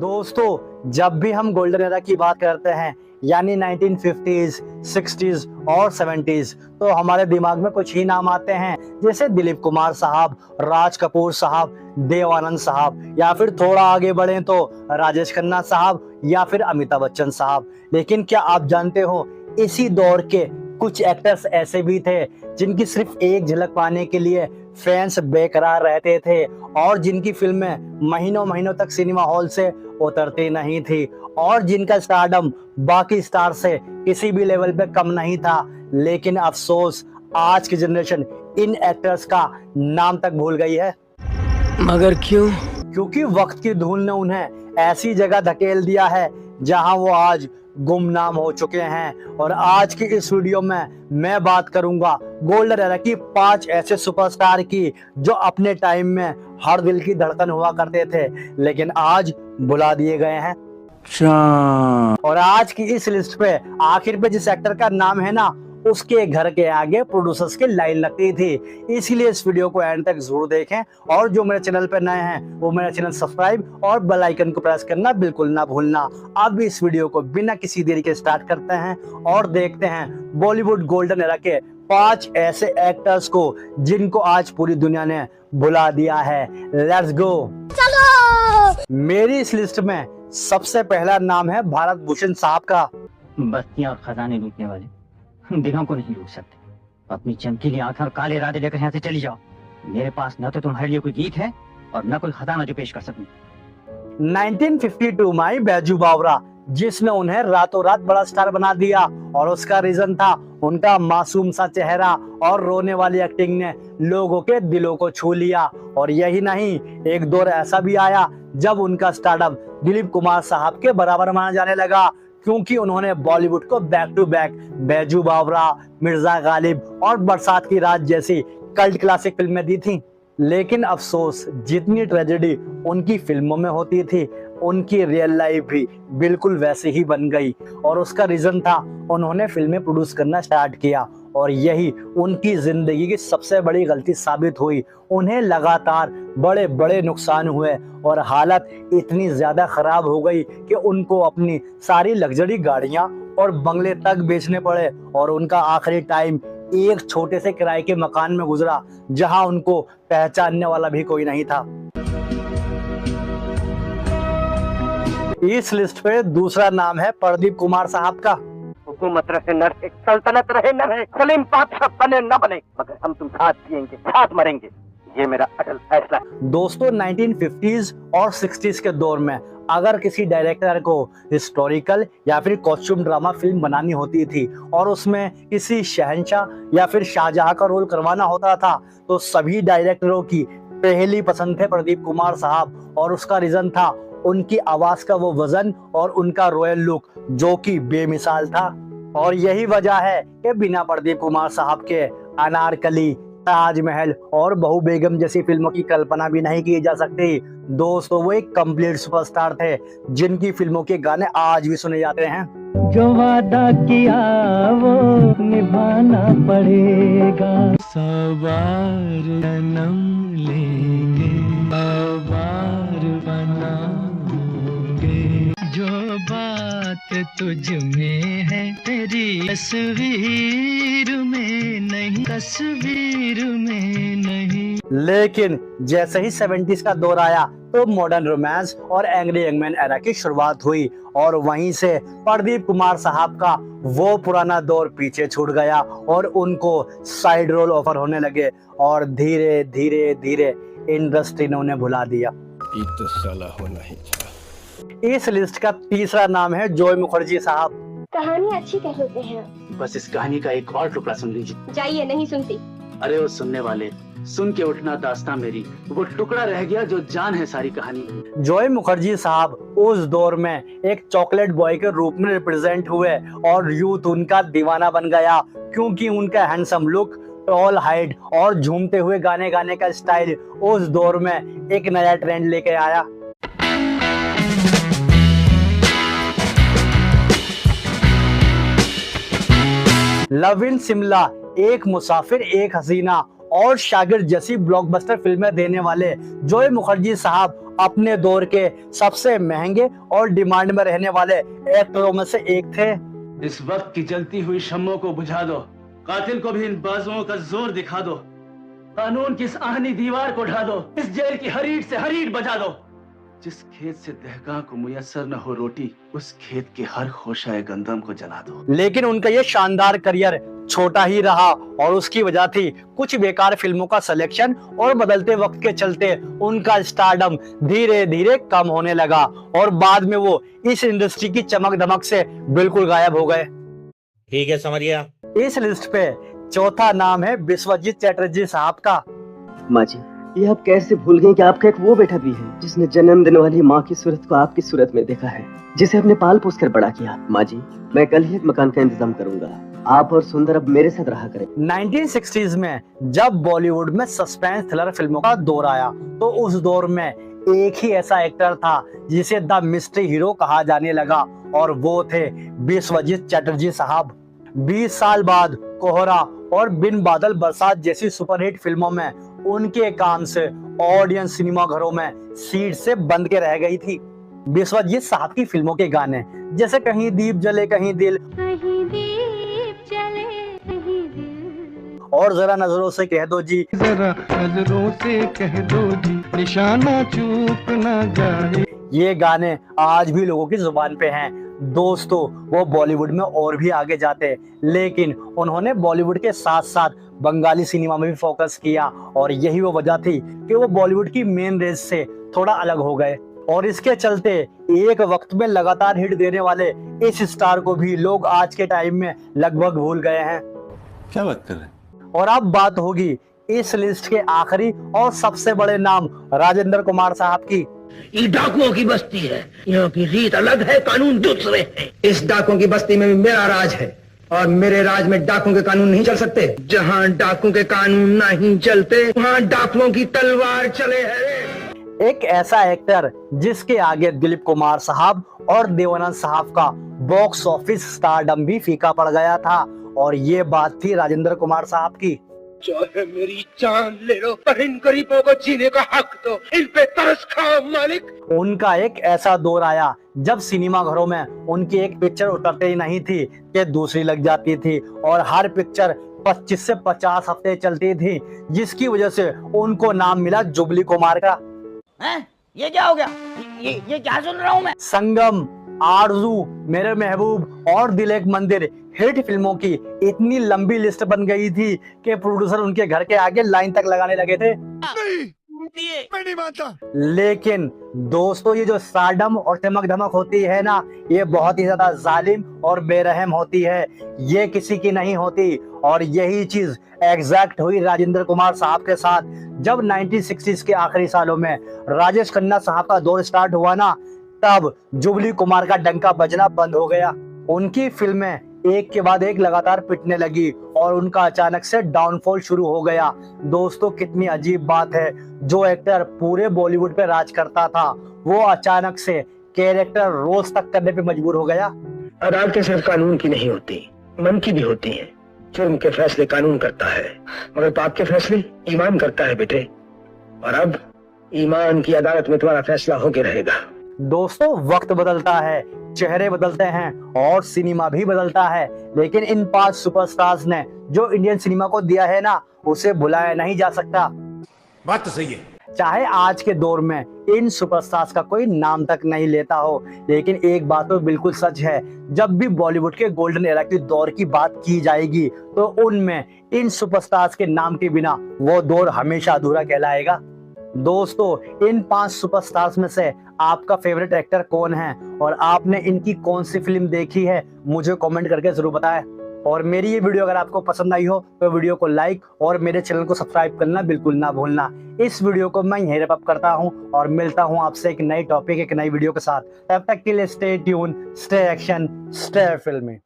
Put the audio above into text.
दोस्तों, जब भी हम गोल्डन एरा की बात करते हैं यानी 1950s, 60s और 70s, तो हमारे दिमाग में कुछ ही नाम आते हैं, जैसे दिलीप कुमार साहब, राज कपूर साहब, देव आनंद साहब, या फिर थोड़ा आगे बढ़े तो राजेश खन्ना साहब या फिर अमिताभ बच्चन साहब। लेकिन क्या आप जानते हो, इसी दौर के कुछ एक्टर्स ऐसे भी थे जिनकी सिर्फ एक झलक पाने के लिए फैंस बेकरार रहते थे और जिनकी फिल्में महीनों महीनों तक सिनेमा हॉल से उतरती नहीं थी और जिनका स्टारडम बाकी स्टार से किसी भी लेवल पे कम नहीं था। लेकिन अफसोस, आज की जनरेशन इन एक्टर्स का नाम तक भूल गई है। मगर क्यों? क्योंकि वक्त की धूल ने उन्हें ऐसी जगह धकेल दिया है जहां वो आज गुमनाम हो चुके हैं। और आज की इस वीडियो में मैं बात करूंगा गोल्डन एरा की 5 ऐसे सुपरस्टार की जो अपने टाइम में हर दिल की धड़कन हुआ करते थे लेकिन आज भुला दिए गए हैं। और आज की इस लिस्ट पे आखिर पे जिस एक्टर का नाम है ना, उसके घर के आगे प्रोड्यूसर्स की लाइन लगती थी। इसीलिए इस वीडियो को एंड तक जरूर देखें और जो मेरे चैनल पर नए हैं वो मेरा चैनल सब्सक्राइब और बेल आइकन को प्रेस करना बिल्कुल ना भूलना। अब इस वीडियो को बिना किसी देरी के स्टार्ट करते हैं और देखते हैं बॉलीवुड गोल्डन एरा के 5 ऐसे एक्टर्स को जिनको आज पूरी दुनिया ने भुला दिया है। Let's go. चलो। मेरी इस लिस्ट में सबसे पहला नाम है भारत भूषण साहब का। बस्तियां और खजाने लूटने वाले दिलों को नहीं लूट सकते। अपनी चमकीली आंखें और काले इरादे लेकर यहाँ से चली जाओ। मेरे पास न तो तुम्हारे लिए कोई गीत है और न कोई खजाना जो पेश कर सकूं। 1952 में आई बैजू बावरा, जिसने उन्हें रातों रात बड़ा स्टार बना दिया और उसका रीजन था उनका मासूम सा चेहरा और रोने वाली एक्टिंग ने लोगों के दिलों को छू लिया। और यही नहीं, एक दौर ऐसा भी आया जब उनका स्टारडम दिलीप कुमार साहब के बराबर माना जाने लगा, क्योंकि उन्होंने बॉलीवुड को बैक टू बैक बैजू बावरा, मिर्जा गालिब और बरसात की रात जैसी कल्ट क्लासिक फिल्में दी थी। लेकिन अफसोस, जितनी ट्रेजेडी उनकी फिल्मों में होती थी उनकी रियल लाइफ भी बिल्कुल वैसे ही बन गई। और उसका रीजन था उन्होंने फिल्में प्रोड्यूस करना स्टार्ट किया और यही उनकी जिंदगी की सबसे बड़ी गलती साबित हुई। उन्हें लगातार बड़े बड़े नुकसान हुए और हालत इतनी ज्यादा खराब हो गई कि उनको अपनी सारी लग्जरी गाड़ियां और बंगले तक बेचने पड़े और उनका आखिरी टाइम एक छोटे से किराए के मकान में गुजरा जहां उनको पहचानने वाला भी कोई नहीं था। इस लिस्ट पे दूसरा नाम है प्रदीप कुमार साहब का। हुकूमत रहे न रहे, सल्तनत रहे न रहे, सलीम बादशाह बने न बने, मगर हम तुम साथ जिएंगे, साथ मरेंगे, ये मेरा अटल फैसला है। दोस्तों, 1950s और 60s के दौर में अगर किसी डायरेक्टर को हिस्टोरिकल या फिर कॉस्ट्यूम ड्रामा फिल्म बनानी होती थी और उसमें किसी शहंशाह या फिर शाहजहां का रोल करवाना होता था तो सभी डायरेक्टरों की पहली पसंद थे प्रदीप कुमार साहब। और उसका रीजन था उनकी आवाज का वो वजन और उनका रॉयल लुक जो कि बेमिसाल था। और यही वजह है कि बिना प्रदीप कुमार साहब के अनारकली, ताजमहल और बहू बेगम जैसी फिल्मों की कल्पना भी नहीं की जा सकती। दोस्तों, वो एक कंप्लीट सुपरस्टार थे जिनकी फिल्मों के गाने आज भी सुने जाते हैं। जो वादा किया वो निभाना पड़ेगा, सवार जन्म लेंगे, सवार बनाओगे, जो बात तुझ में है तेरी तस्वीर में नहीं, तस्वीर में नहीं। लेकिन जैसे ही 70s का दौर आया तो मॉडर्न रोमांस और एंग्री यंगमैन एरा की शुरुआत हुई और वहीं से प्रदीप कुमार साहब का वो पुराना दौर पीछे छूट गया और उनको साइड रोल ऑफर होने लगे और धीरे धीरे धीरे इंडस्ट्री ने उन्हें भुला दिया। ये तो साला होना ही था। इस लिस्ट का तीसरा नाम है जॉय मुखर्जी साहब। कहानी अच्छी कह होते हैं, बस इस कहानी का एक और टुकड़ा सुन लीजिए। जाइए, नहीं सुनती। अरे वो सुनने वाले, सुन के उठना दास्तां मेरी, वो टुकड़ा रह गया जो जान है सारी कहानी। जॉय मुखर्जी साहब उस दौर में एक चॉकलेट बॉय के रूप में रिप्रेजेंट हुए और यूथ उनका दीवाना बन गया, क्योंकि उनका हैंडसम लुक, टॉल हाइट और झूमते हुए गाने गाने का स्टाइल उस दौर में एक नया ट्रेंड लेके आया। लव इन शिमला, एक मुसाफिर एक हसीना और शागिर्द जैसी ब्लॉकबस्टर फिल्में देने वाले जॉय मुखर्जी साहब अपने दौर के सबसे महंगे और डिमांड में रहने वाले एक्टरों में से एक थे। इस वक्त की जलती हुई शम्मों को बुझा दो, कातिल को भी इन बाजुओं का जोर दिखा दो, कानून की इस आहनी दीवार को ढा दो, इस जेल की हरीट से हरीट बजा दो। जिस खेत से दहका को मुयस्सर न हो रोटी, उस खेत के हर खोशाए गंदम को जला दो। लेकिन उनका ये शानदार करियर छोटा ही रहा और उसकी वजह थी कुछ बेकार फिल्मों का सिलेक्शन और बदलते वक्त के चलते उनका स्टारडम धीरे धीरे कम होने लगा और बाद में वो इस इंडस्ट्री की चमक दमक से बिल्कुल गायब हो गए। ठीक है, समझ गया। इस लिस्ट पे चौथा नाम है विश्वजीत चटर्जी साहब का। माँ जी, ये आप कैसे भूल गए कि आपका एक वो बेटा भी है जिसने जन्म देने वाली माँ की सूरत को आपकी सूरत में देखा है, जिसे अपने पाल पोस कर बड़ा किया। माँ जी, मैं कल ही एक मकान का इंतजाम करूंगा, आप और सुंदर अब मेरे साथ रहा करें। 1960s में जब बॉलीवुड में सस्पेंस थ्रिलर फिल्मों का दौर आया तो उस दौर में एक ही ऐसा एक्टर था जिसे द मिस्ट्री हीरो कहा जाने लगा और वो थे विश्वजीत चटर्जी साहब। 20 साल बाद कोहरा और बिन बादल बरसात जैसी सुपरहिट फिल्मों में उनके काम से ऑडियंस सिनेमा घरों में सीट से बंद के रह गई थी। विश्वजीत साहब की फिल्मों के गाने जैसे कहीं दीप जले कहीं दिल, और जरा नजरों से कह दो जी, जरा नजरों से कह दो जी, निशाना चूक ना जाए, ये गाने आज भी लोगों की जुबान पे हैं। दोस्तों, वो बॉलीवुड में और भी आगे जाते, लेकिन उन्होंने बॉलीवुड के साथ साथ बंगाली सिनेमा में भी फोकस किया और यही वो वजह थी कि वो बॉलीवुड की मेन रेस से थोड़ा अलग हो गए और इसके चलते एक वक्त में लगातार हिट देने वाले इस स्टार को भी लोग आज के टाइम में लगभग भूल गए हैं। क्या बात कर रहे हैं? और अब बात होगी इस लिस्ट के आखिरी और सबसे बड़े नाम राजेंद्र कुमार साहब की। ये डाकुओं की बस्ती है, यहाँ की रीत अलग है, कानून दूसरे हैं। इस डाकुओं की बस्ती में भी मेरा राज है और मेरे राज में डाकुओं के कानून नहीं चल सकते। जहाँ डाकुओं के कानून नहीं चलते वहाँ डाकुओं की तलवार चले है। एक ऐसा एक्टर जिसके आगे दिलीप कुमार साहब और देवानंद साहब का बॉक्स ऑफिस स्टारडम भी फीका पड़ गया था और ये बात थी राजेंद्र कुमार साहब की। चाहे मेरी जान ले लो पर इन गरीबों को जीने का हक दो, इन पे तरस खाओ मालिक। उनका एक ऐसा दौर आया जब सिनेमा घरों में उनकी एक पिक्चर उतरते ही नहीं थी कि दूसरी लग जाती थी और हर पिक्चर 25 से 50 हफ्ते चलती थी, जिसकी वजह से उनको नाम मिला जुबली कुमार का। ये क्या हो गया? ये क्या सुन रहा हूँ मैं? संगम, आरजू, मेरे महबूब और दिल एक मंदिर हिट फिल्मों की इतनी लंबी लिस्ट बन गई थी कि प्रोड्यूसर उनके घर के आगे लाइन तक लगाने लगे थे। मैं नहीं मानता। लेकिन दोस्तों, ये जो स्टारडम और चमक धमक होती है ना, ये बहुत ही ज्यादा जालिम और बेरहम होती है, ये किसी की नहीं होती। और यही चीज एग्जैक्ट हुई राजेंद्र कुमार साहब के साथ जब 1960s के आखिरी सालों में राजेश खन्ना साहब का दौर स्टार्ट हुआ ना, तब जुबली कुमार का डंका बजना बंद हो गया। उनकी फिल्में एक के बाद एक लगातार पिटने लगी और उनका अचानक से डाउनफॉल शुरू हो गया। दोस्तों, कितनी अजीब बात है, जो एक्टर पूरे बॉलीवुड पे राज करता था वो अचानक से कैरेक्टर रोज तक करने पे मजबूर हो गया। अदालतें सिर्फ कानून की नहीं होती, मन की भी होती हैं। जुर्म के फैसले कानून करता है मगर पाप के फैसले ईमान करता है बेटे, और अब ईमान की अदालत में तुम्हारा फैसला होके रहेगा। दोस्तों, वक्त बदलता है, चेहरे बदलते हैं और सिनेमा भी बदलता है, लेकिन इन 5 सुपरस्टार्स ने जो इंडियन सिनेमा को दिया है ना, उसे भुलाया नहीं जा सकता। बात तो सही है। चाहे आज के दौर में इन सुपरस्टार्स का कोई नाम तक नहीं लेता हो, लेकिन एक बात तो बिल्कुल सच है, जब भी बॉलीवुड के गोल्डन एरा की दौर की बात की जाएगी तो उनमें इन सुपरस्टार्स के नाम के बिना वो दौर हमेशा अधूरा कहलाएगा। दोस्तों, इन 5 सुपरस्टार्स में से आपका फेवरेट एक्टर कौन है और आपने इनकी कौन सी फिल्म देखी है, मुझे कमेंट करके जरूर बताएं। और मेरी ये वीडियो अगर आपको पसंद आई हो तो वीडियो को लाइक और मेरे चैनल को सब्सक्राइब करना बिल्कुल ना भूलना। इस वीडियो को मैं यहीं रैप अप करता हूं और मिलता हूं आपसे एक नई टॉपिक, एक नई वीडियो के साथ। तब तक के लिए stay tune, stay action, stay फिल्मी।